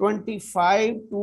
25 to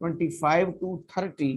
25 to 30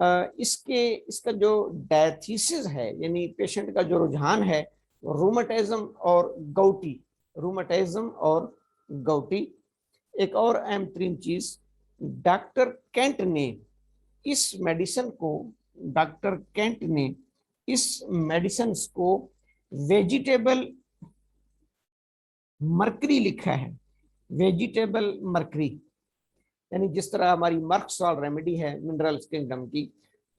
इसका जो डायथीसिस है, यानी पेशेंट का जो रुझान है, रूमेटिज्म और गाउटी, रूमेटिज्म और गाउटी। एक और अहम तरीन चीज, डॉक्टर केंट ने इस मेडिसिन को डॉक्टर केंट ने इस मेडिसिन को वेजिटेबल मर्करी लिखा है, वेजिटेबल मर्करी। यानी जिस तरह हमारी मर्क सॉल्ट रेमेडी है मिनरल्स किंगडम की,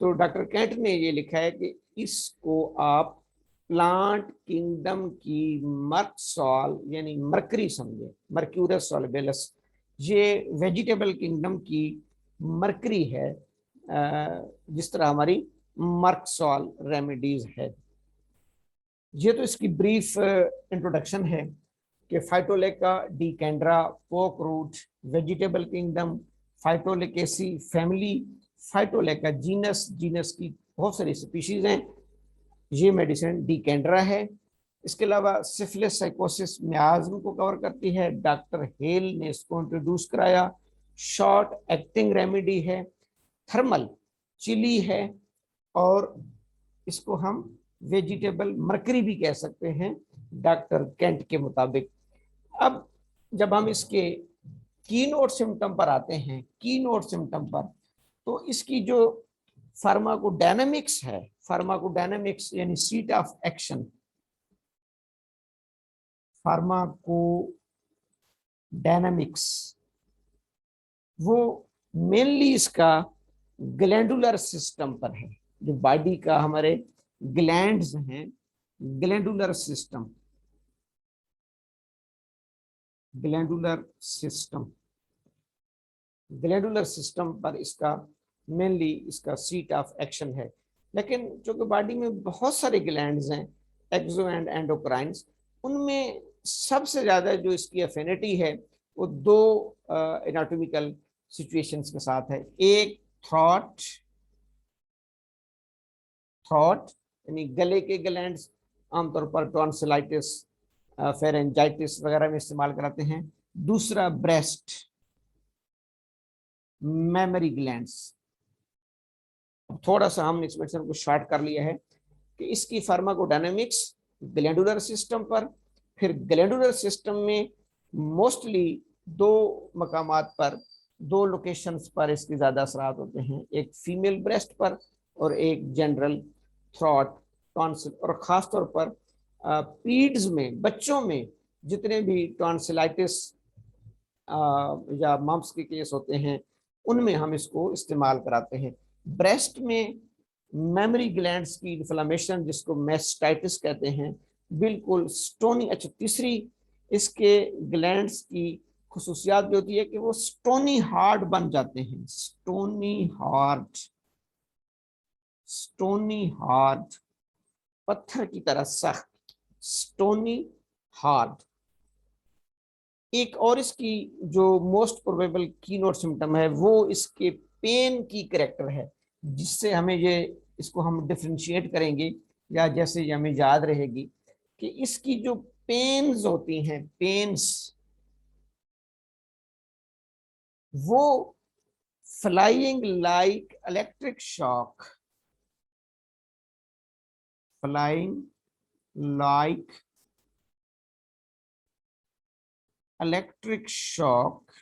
तो डॉक्टर केंट ने ये लिखा है कि इसको आप प्लांट किंगडम की मर्क सॉल यानी मर्करी समझे, मर्क्यूरस सॉल्युबलस, ये वेजिटेबल किंगडम की मर्करी है, जिस तरह हमारी मर्क सॉल रेमेडीज है। ये तो इसकी ब्रीफ इंट्रोडक्शन है कि Phytolacca decandra, poke root, vegetable kingdom, Phytolaccaceae family, Phytolacca genus, genus की बहुत सारी स्पीशीज हैं। ये मेडिसिन डिकेंड्रा है। इसके अलावा सिफिलिस साइकोसिस मियाज्म को कवर करती है, डॉक्टर हेल ने इसको इंट्रोड्यूस कराया। शॉर्ट एक्टिंग रेमेडी है, थर्मल चिली है, और इसको हम वेजिटेबल मर्करी भी कह सकते हैं डॉक्टर केंट के मुताबिक। अब जब हम इसके कीनोट सिम्टम पर आते हैं, कीनोट सिम्टम पर, तो इसकी जो फार्माकोडायनामिक्स है, फार्माकोडायनामिक्स यानी सीट ऑफ एक्शन, फार्माकोडायनामिक्स, वो मेनली इसका ग्लैंडुलर सिस्टम पर है। जो बॉडी का हमारे ग्लैंड्स हैं, glandular system, glandular system, glandular system पर इसका मेनली इसका सीट ऑफ एक्शन है। लेकिन जो कि बॉडी में बहुत सारे ग्लैंड्स हैं, एक्सो एंड एंडोक्राइन्स, उनमें सबसे ज्यादा जो इसकी एफिनिटी है वो दो एनाटॉमिकल सिचुएशंस के साथ है। एक थ्रॉट, थ्रॉट यानी गले के ग्लैंड्स, आमतौर पर टॉन्सिलाइटिस, फेरेंजाइटिस वगैरह में इस्तेमाल कराते हैं। दूसरा ब्रेस्ट, मेमोरी ग्लैंड्स। थोड़ा सा हमने इस मेडिसिन को शॉर्ट कर लिया है कि इसकी फार्माकोडायनामिक्स ग्लैंडुलर सिस्टम पर, फिर ग्लैंडुलर सिस्टम में मोस्टली दो मकामात पर, दो लोकेशंस पर इसके ज्यादा असरात होते हैं, एक फीमेल ब्रेस्ट पर और एक जनरल थ्रॉट, टॉन्सिल। और खासतौर पर पीड्स में, बच्चों में जितने भी टॉन्सिलाइटिस या मम्प्स के केस होते हैं, उनमें हम इसको इस्तेमाल कराते हैं। ब्रेस्ट में मेमोरी ग्लैंड्स की इन्फ्लेमेशन, जिसको मेस्टाइटिस कहते हैं, बिल्कुल स्टोनी। अच्छा, तीसरी इसके ग्लैंड्स की खुसूसियात जो होती है कि वो स्टोनी हार्ड बन जाते हैं, स्टोनी हार्ड, स्टोनी हार्ड, पत्थर की तरह सख्त, स्टोनी हार्ड। एक और इसकी जो मोस्ट प्रोबेबल कीनोट सिम्टम है वो इसके पेन की करेक्टर है, जिससे हमें ये, इसको हम डिफरेंशिएट करेंगे या जैसे हमें याद रहेगी कि इसकी जो पेन्स होती हैं, पेन्स, वो flying like electric shock, flying like electric shock,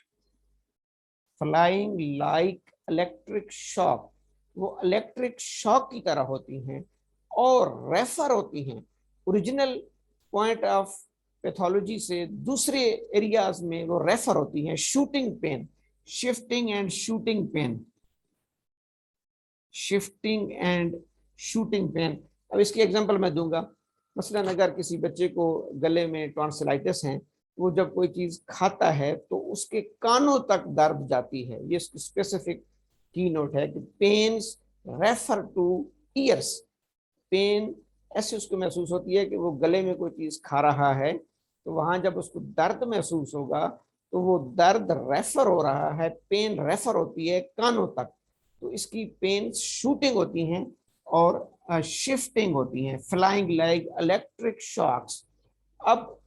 flying like electric shock, वो इलेक्ट्रिक शॉक की तरह होती हैं और रेफर होती हैं ओरिजिनल पॉइंट ऑफ पैथोलॉजी से दूसरे एरियाज में, वो रेफर होती हैं। Shooting pain, shifting and shooting pain, shifting and shooting pain. अब इसकी एग्जांपल मैं दूंगा। मसलन अगर किसी बच्चे को गले में टॉन्सिलाइटिस है, वो जब कोई चीज खाता है तो उसके कानों तक दर्द जाती है। ये स्पेसिफिक की नोट है कि pains refer to ears. Pain ऐसे उसको महसूस होती है कि वो गले में कोई चीज खा रहा है, तो वहां जब उसको दर्द महसूस होगा तो वो दर्द रेफर हो रहा है, पेन रेफर होती है कानों तक। तो इसकी पेन शूटिंग होती हैं और शिफ्टिंग होती हैं, फ्लाइंग लाइक इलेक्ट्रिक शॉक्स। अब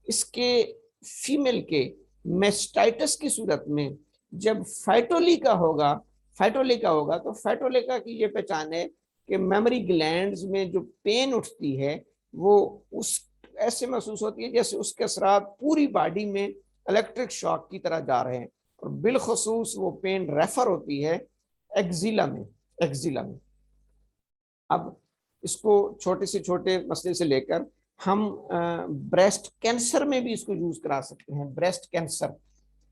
इसके फीमेल के मेस्टाइटिस की सूरत में जब फाइटोली का होगा, फाइटोलिका होगा तो फाइटोलिका की ये पहचान है कि मेमोरी ग्लैंड्स में जो पेन उठती है वो उस ऐसे महसूस होती है जैसे उसके असरात पूरी बॉडी में इलेक्ट्रिक शॉक की तरह जा रहे हैं, और बिलखसूस वो पेन रेफर होती है एक्जिला में। एक्जिला में अब इसको छोटे से छोटे मसले से लेकर हम ब्रेस्ट कैंसर में भी इसको यूज करा सकते हैं। ब्रेस्ट कैंसर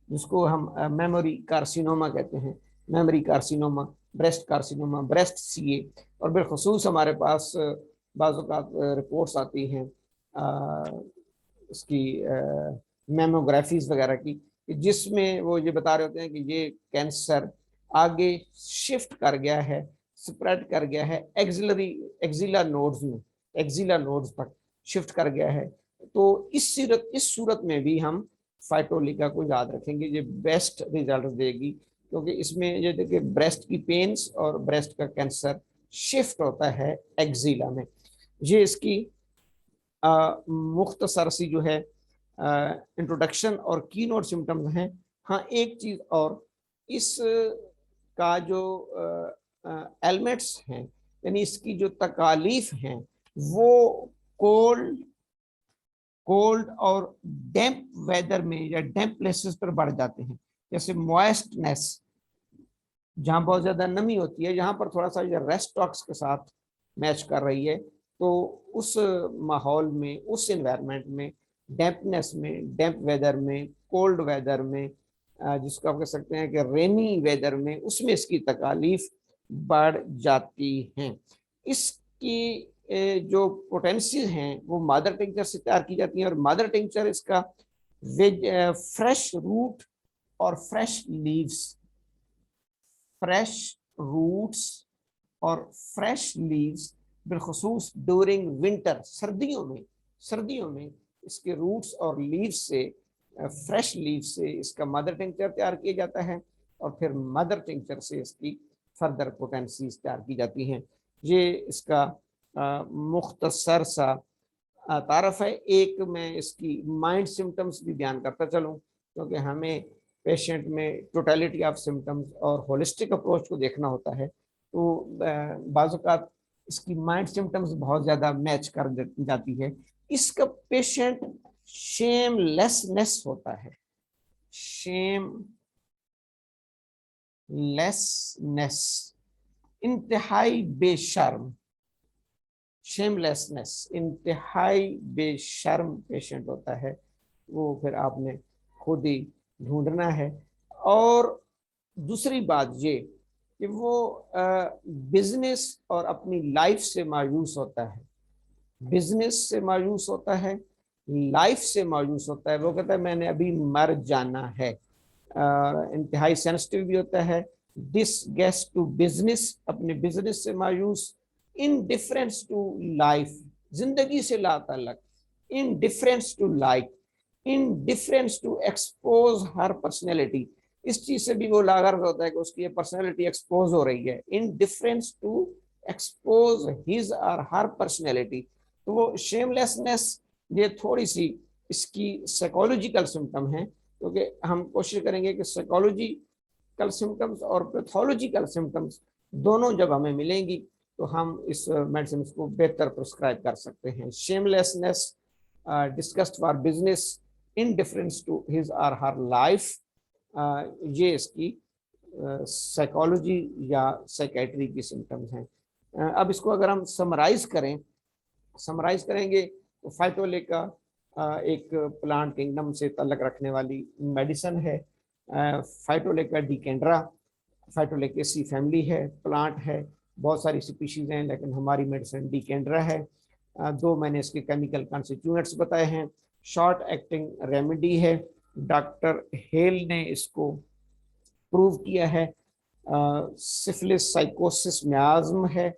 जिसको हम मेमोरी कार्सिनोमा कहते हैं, memory carcinoma, breast carcinoma, breast CA. और बिलखसूस हमारे पास बाज़ रिपोर्ट्स आती हैं इसकी मेमोग्राफीज वगैरह की, जिसमें वो ये बता रहे होते हैं कि ये कैंसर आगे शिफ्ट कर गया है, स्प्रेड कर गया है एक्सिला नोड्स में, एक्सिला नोड्स पर शिफ्ट कर गया है। तो इस सूरत में भी हम फाइटोलिका को याद रखेंगे, ये बेस्ट रिजल्ट देगी, क्योंकि इसमें ये देखिए ब्रेस्ट की पेन्स और ब्रेस्ट का कैंसर शिफ्ट होता है एक्सिला में। ये इसकी मुख्तसर सी जो है इंट्रोडक्शन और की नोट सिम्टम्स हैं। हाँ, एक चीज और, इस का जो एलिमेंट्स हैं यानी इसकी जो तकालीफ हैं वो कोल्ड और डैम्प वेदर में या डैम्प प्लेसेस पर बढ़ जाते हैं। जैसे मॉइस्टनेस, जहाँ बहुत ज्यादा नमी होती है, जहाँ पर थोड़ा सा ये रेस्टॉक्स के साथ मैच कर रही है, तो उस माहौल में, उस एनवायरनमेंट में, डैम्पनेस में, डैम्प वेदर में, कोल्ड वेदर में, जिसको आप कह सकते हैं कि रेनी वेदर में, उसमें इसकी तकालीफ बढ़ जाती हैं। इसकी जो पोटेंसीज हैं वो मदर टिंचर से तैयार की जाती हैं, और मदर टिंचर इसका फ्रेश रूट और फ्रेश लीव्स, फ्रेश रूट्स और फ्रेश लीव्स बिलखसूस ड्यूरिंग विंटर, सर्दियों में इसके रूट्स और लीव्स से, फ्रेश लीव से इसका मदर टिंचर तैयार किया जाता है, और फिर मदर टिंचर से इसकी फर्दर पोटेंसीज तैयार की जाती हैं। ये इसका मुख्तसर सा तारफ है। एक मैं इसकी माइंड सिम्टम्स भी बयान करता चलूँ, क्योंकि हमें पेशेंट में टोटलिटी ऑफ सिम्टम्स और होलिस्टिक अप्रोच को देखना होता है। तो बाज़ इसकी माइंड सिम्टम्स बहुत ज़्यादा मैच कर जाती है। इसका पेशेंट शेमलेसनेस होता है, शेमलेसनेस, इंतहाई बेशर्म, शेमलेसनेस, इंतहाई बेशर्म पेशेंट होता है। वो फिर आपने खुद ही ढूंढना है। और दूसरी बात ये कि वो बिजनेस और अपनी लाइफ से मायूस होता है, बिजनेस से मायूस होता है, लाइफ से मायूस होता है। वो कहता है मैंने अभी मर जाना है। इंतहाई सेंसिटिव भी होता है, डिसगस्ट टू बिजनेस, अपने बिजनेस से मायूस, इनडिफरेंस टू लाइफ, जिंदगी से लाताल्लुक, indifference to life, indifference to expose her personality, इस चीज से भी वो लागार्ज होता है कि उसकी ये पर्सनैलिटी एक्सपोज हो रही है, indifference to expose his or her personality. तो वो शेमलेसनेस ये थोड़ी सी इसकी साइकोलॉजिकल सिम्टम है, क्योंकि हम कोशिश करेंगे कि साइकोलॉजिकल सिम्टम्स और पैथोलॉजिकल सिम्टम्स दोनों जब हमें मिलेंगी तो हम इस मेडिसिन को बेहतर प्रिस्क्राइब कर सकते हैं। Shamelessness, disgust for business, indifference to his or her life, ये इसकी साइकोलॉजी या साइकेट्री की सिम्टम्स हैं। अब इसको अगर हम समराइज करेंगे तो फाइटोलिका एक प्लांट किंगडम से ताल्लुक रखने वाली मेडिसिन है। फाइटोलिका डिकेंड्रा, फाइटोलिकेसी फैमिली है, प्लांट है, बहुत सारी स्पीशीज हैं, लेकिन हमारी मेडिसिन डिकेंड्रा है। दो मैंने इसके केमिकल कॉन्स्टिट्यूएंट्स बताए हैं। शॉर्ट एक्टिंग रेमेडी है, डॉक्टर हेल ने इसको प्रूव किया है। सिफिलिस साइकोसिस मियाज्म है,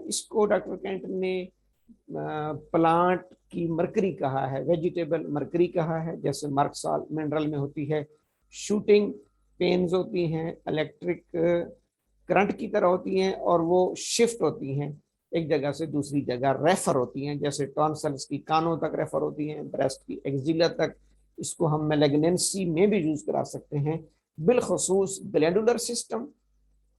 इसको डॉक्टर केंट ने प्लांट की मरकरी कहा है, वेजिटेबल मरकरी कहा है, जैसे मर्कसाल मिनरल में होती है। शूटिंग पेन्स होती हैं, इलेक्ट्रिक करंट की तरह होती हैं, और वो शिफ्ट होती हैं एक जगह से दूसरी जगह, रेफर होती हैं, जैसे टॉन्सल्स की कानों तक रेफर होती हैं, ब्रेस्ट की एक्जिला तक। इसको हम मैलिग्नेंसी में भी यूज करा सकते हैं, बिलखसूस ग्लैंडुलर सिस्टम